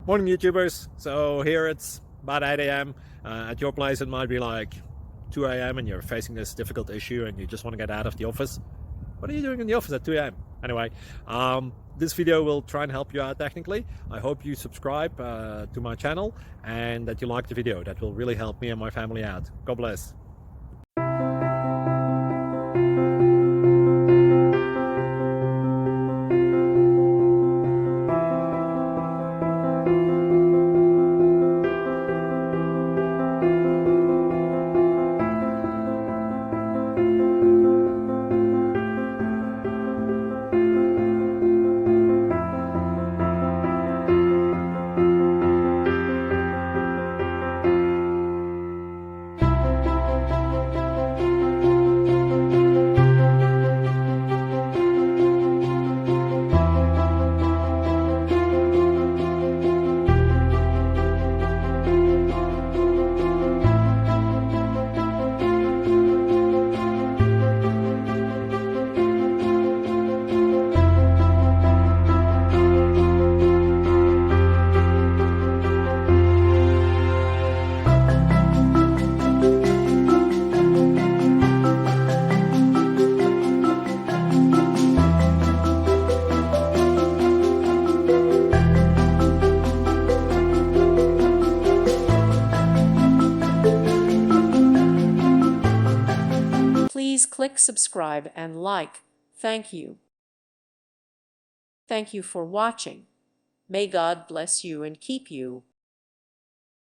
Morning YouTubers. So here it's about 8 a.m. At your place it might be like 2 a.m. and you're facing this difficult issue and you just want to get out of the office. What are you doing in the office at 2 a.m.? Anyway, this video will try and help you out technically. I hope you subscribe to my channel and that you like the video. That will really help me and my family out. God bless. Please click subscribe and like. Thank you. Thank you for watching. May God bless you and keep you.